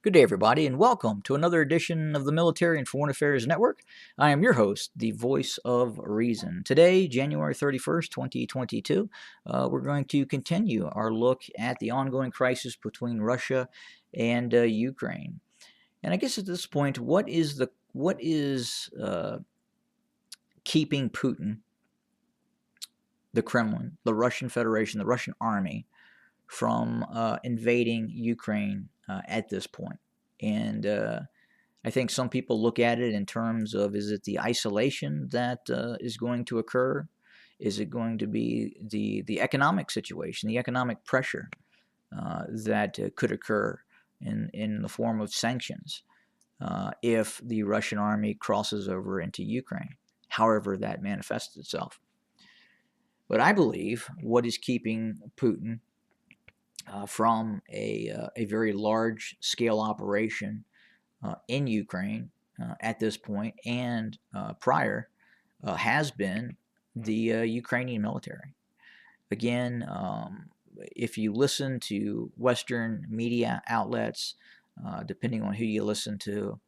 Good day, everybody, and welcome to another edition of the Military and Foreign Affairs Network. I am your host, the voice of reason. Today, January 31st, 2022, we're going to continue our look at the ongoing crisis between Russia and Ukraine. And I guess at this point, what is keeping Putin, the Kremlin, the Russian Federation, the Russian army from invading Ukraine at this point? And I think some people look at it in terms of, is it the isolation that is going to occur? Is it going to be the economic situation, the economic pressure that could occur in the form of sanctions if the Russian army crosses over into Ukraine, however that manifests itself? But I believe what is keeping Putin from a very large-scale operation in Ukraine at this point and prior has been the Ukrainian military. Again, if you listen to Western media outlets, depending on who you listen to,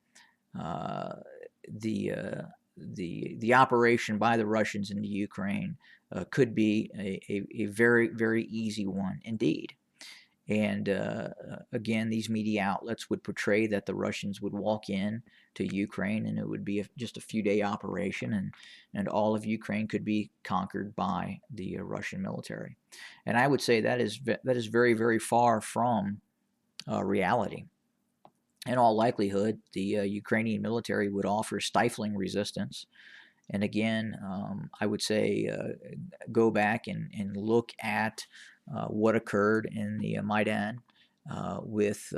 the operation by the Russians into Ukraine could be a very, very easy one indeed. And again, these media outlets would portray that the Russians would walk in to Ukraine and it would be just a few-day operation, and all of Ukraine could be conquered by the Russian military. And I would say that is very, very far from reality. In all likelihood, the Ukrainian military would offer stifling resistance. And again, I would say go back and look at what occurred in the Maidan with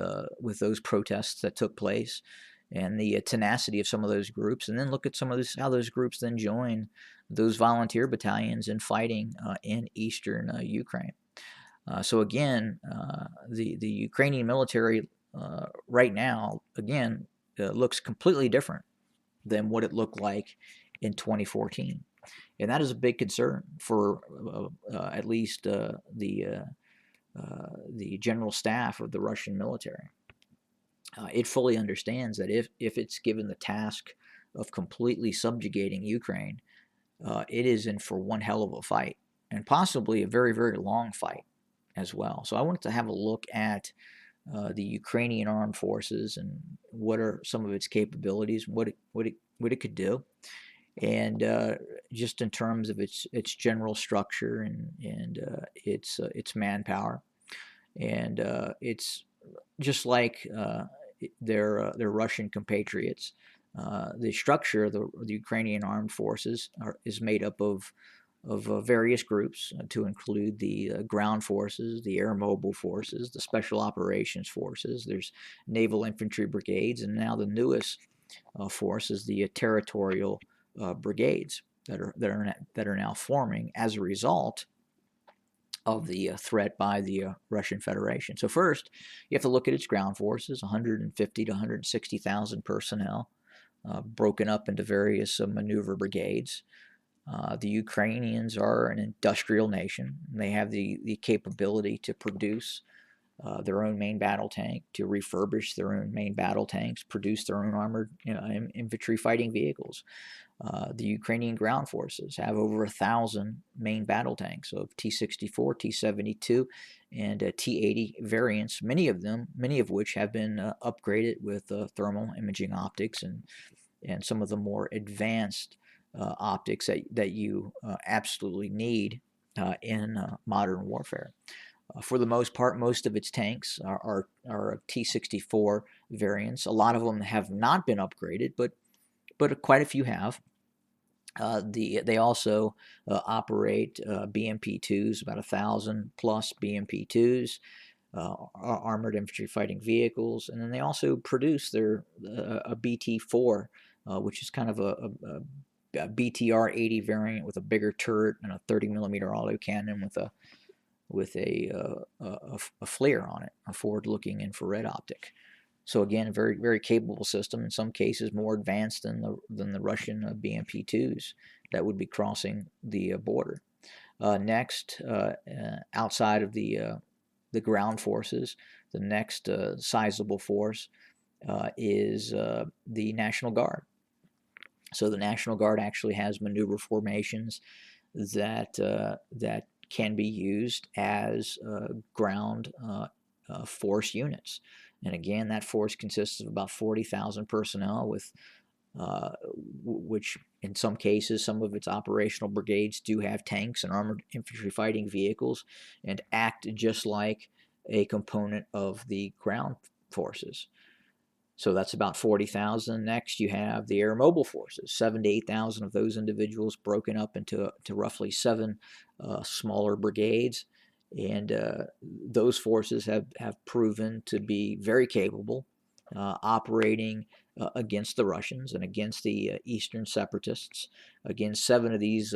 those protests that took place and the tenacity of some of those groups, and then look at some of this, how those groups then join those volunteer battalions in fighting in eastern Ukraine. So again, the Ukrainian military right now, again, looks completely different than what it looked like in 2014. And that is a big concern for at least the general staff of the Russian military. It fully understands that if it's given the task of completely subjugating Ukraine, it is in for one hell of a fight, and possibly a very, very long fight as well. So I wanted to have a look at the Ukrainian armed forces and what are some of its capabilities, what it could do, and just in terms of its general structure and its manpower, and it's just like their Russian compatriots. The structure of the Ukrainian armed forces is made up of various groups to include the ground forces, the air mobile forces, the special operations forces. There's naval infantry brigades, and now the newest force is the territorial brigades that are now forming as a result of the threat by the Russian Federation. So first, you have to look at its ground forces, 150 to 160,000 personnel, broken up into various maneuver brigades. The Ukrainians are an industrial nation. They have the capability to produce their own main battle tank, to refurbish their own main battle tanks, produce their own armored infantry fighting vehicles. The Ukrainian ground forces have over 1,000 main battle tanks of T-64, T-72, and T-80 variants, many of which have been upgraded with thermal imaging optics and some of the more advanced optics that you absolutely need in modern warfare. For the most part, most of its tanks are T-64 variants. A lot of them have not been upgraded, but quite a few have. They also operate BMP-2s, about 1,000 plus BMP-2s, armored infantry fighting vehicles, and then they also produce their a BT-4, which is kind of a BTR-80 variant with a bigger turret and a 30mm autocannon with a flare on it, a forward-looking infrared optic. So again, a very, very capable system, in some cases more advanced than the Russian BMP-2s that would be crossing the border. Next, outside of the ground forces, the next sizable force is the National Guard. So the National Guard actually has maneuver formations that can be used as ground force units. And again, that force consists of about 40,000 personnel, with which in some cases, some of its operational brigades do have tanks and armored infantry fighting vehicles and act just like a component of the ground forces. So that's about 40,000. Next, you have the air mobile forces, 7 to 8,000 of those individuals broken up into roughly 7 smaller brigades. And those forces have proven to be very capable, operating against the Russians and against the Eastern separatists. Again, 7 of these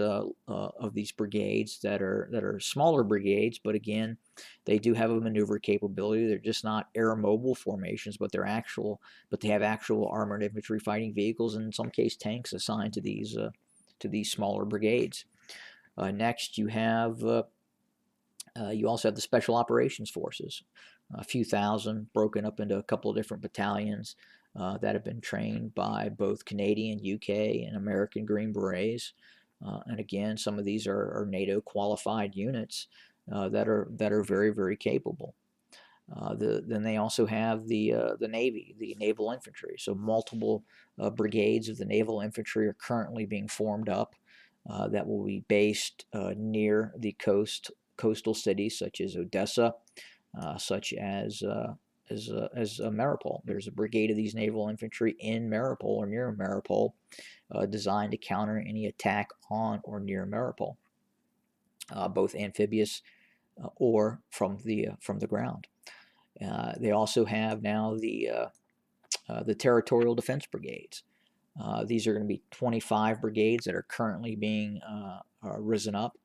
brigades that are smaller brigades, but again, they do have a maneuver capability. They're just not air mobile formations, but they have actual armored infantry fighting vehicles, and in some case tanks assigned to these smaller brigades. Next, you also have the Special Operations Forces, a few thousand broken up into a couple of different battalions that have been trained by both Canadian, UK, and American Green Berets. And again, some of these are NATO qualified units that are very, very capable. Then they also have the Navy, the Naval Infantry. So multiple brigades of the Naval Infantry are currently being formed up that will be based near the coastal cities such as Odessa, such as Mariupol. There's a brigade of these naval infantry in Mariupol or near Mariupol, designed to counter any attack on or near Mariupol, both amphibious or from the ground. They also have now the territorial defense brigades. These are going to be 25 brigades that are currently being risen up.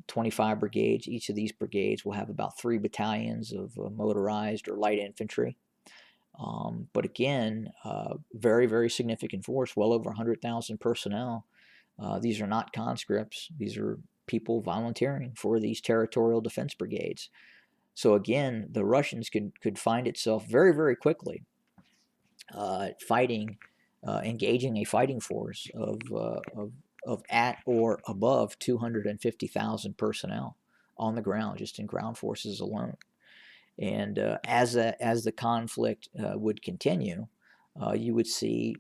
25 brigades. Each of these brigades will have about 3 battalions of motorized or light infantry. But again, very, very significant force, well over 100,000 personnel. These are not conscripts. These are people volunteering for these territorial defense brigades. So again, the Russians could find itself very, very quickly engaging a fighting force of at or above 250,000 personnel on the ground, just in ground forces alone. And as the conflict would continue, you would see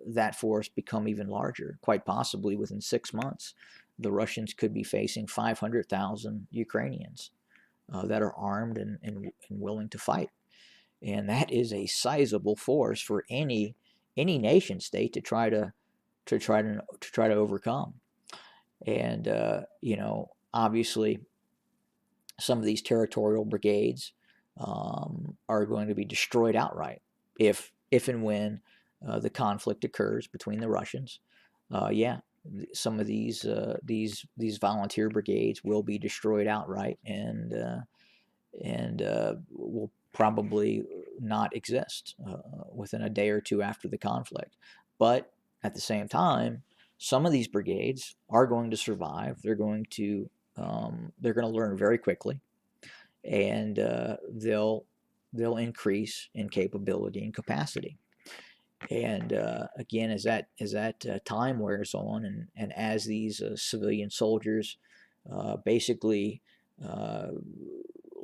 that force become even larger. Quite possibly within 6 months, the Russians could be facing 500,000 Ukrainians that are armed and willing to fight. And that is a sizable force for any nation state to try to overcome. And obviously, some of these territorial brigades are going to be destroyed outright if and when the conflict occurs between the Russians. Some of these volunteer brigades will be destroyed outright and will probably not exist within a day or two after the conflict. But at the same time, some of these brigades are going to survive. They're going to learn very quickly, and they'll increase in capability and capacity. And again, as that time wears on, and as these civilian soldiers basically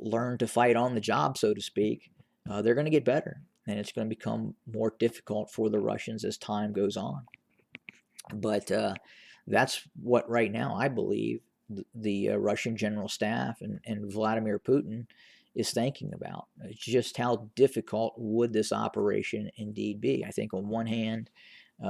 learn to fight on the job, so to speak, they're going to get better, and it's going to become more difficult for the Russians as time goes on. But that's what right now I believe the Russian General Staff and Vladimir Putin is thinking about. Just how difficult would this operation indeed be? I think on one hand,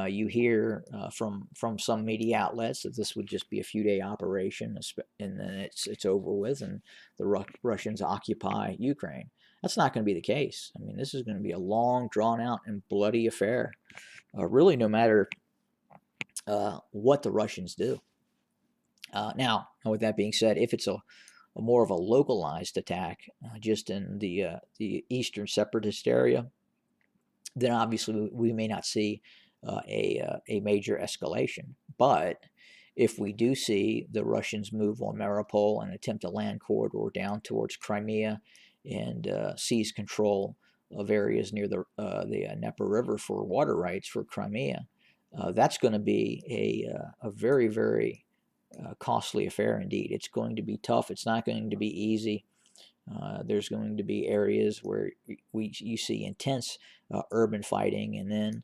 you hear from some media outlets that this would just be a few-day operation, and then it's over with, and the Russians occupy Ukraine. That's not going to be the case. I mean, this is going to be a long, drawn-out, and bloody affair. Really, no matter what the Russians do. Now, with that being said, if it's a more of a localized attack, just in the eastern separatist area, then obviously we may not see a major escalation. But if we do see the Russians move on Mariupol and attempt a land corridor down towards Crimea and seize control of areas near the Dnieper River for water rights for Crimea. That's going to be a very, very costly affair indeed. It's going to be tough. It's not going to be easy. There's going to be areas where you see intense urban fighting, and then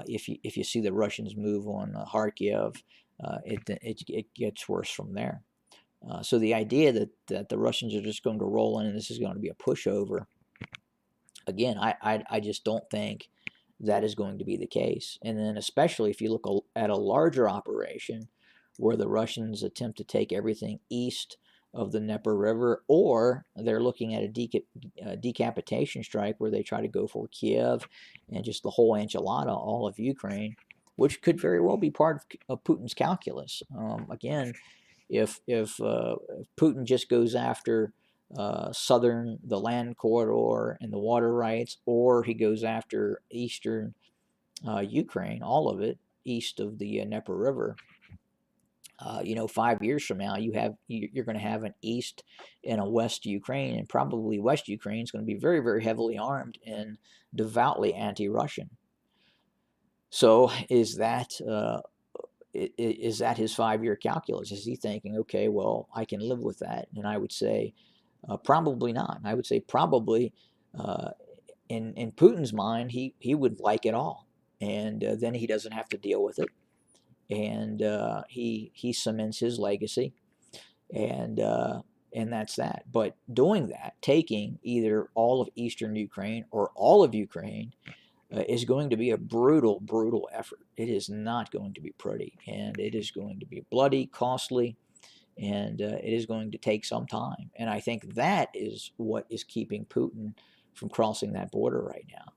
if you see the Russians move on Kharkiv, it gets worse from there. So the idea that the Russians are just going to roll in and this is going to be a pushover, again, I just don't think that is going to be the case. And then especially if you look at a larger operation where the Russians attempt to take everything east of the Dnieper River, or they're looking at a decapitation strike where they try to go for Kiev and just the whole enchilada, all of Ukraine, which could very well be part of Putin's calculus. Again, if Putin just goes after the land corridor and the water rights, or he goes after eastern Ukraine, all of it east of the Dnieper River, 5 years from now, you're going to have an east and a west Ukraine, and probably West Ukraine is going to be very, very heavily armed and devoutly anti-Russian. So is that his 5-year calculus? Is he thinking, okay, well, I can live with that? And I would say probably not. I would say probably in Putin's mind, he would like it all, and then he doesn't have to deal with it, and he cements his legacy, and that's that. But doing that, taking either all of eastern Ukraine or all of Ukraine, is going to be a brutal, brutal effort. It is not going to be pretty, and it is going to be bloody, costly, and it is going to take some time. And I think that is what is keeping Putin from crossing that border right now.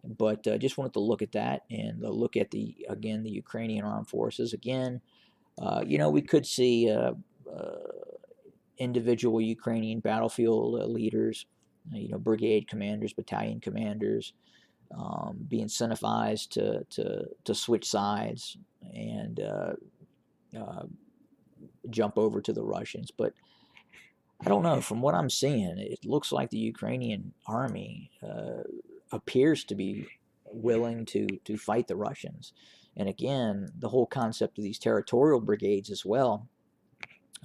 But just wanted to look at that and look at the Ukrainian armed forces. Again, we could see individual Ukrainian battlefield leaders, brigade commanders, battalion commanders, be incentivized to switch sides and jump over to the Russians. But I don't know. From what I'm seeing, it looks like the Ukrainian army appears to be willing to fight the Russians. And again, the whole concept of these territorial brigades as well,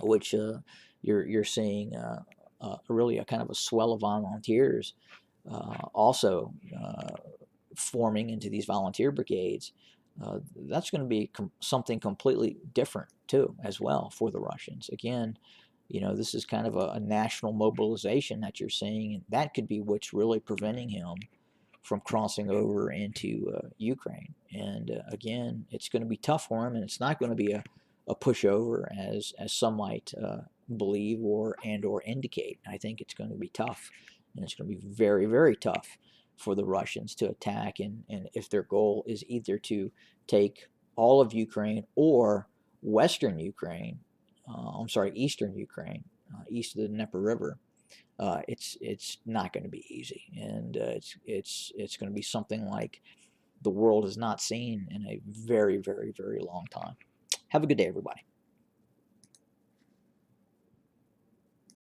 which you're seeing really a kind of a swell of volunteers also forming into these volunteer brigades. That's going to be something completely different too, as well, for the Russians. Again, this is kind of a national mobilization that you're seeing, and that could be what's really preventing him from crossing over into Ukraine. And again, it's going to be tough for him, and it's not going to be a pushover as some might believe or indicate. I think it's going to be tough, and it's going to be very, very tough for the Russians to attack, and if their goal is either to take all of Ukraine or Western Ukraine, Eastern Ukraine, east of the Dnieper River, it's not going to be easy, and it's going to be something like the world has not seen in a very, very, very long time. Have a good day, everybody.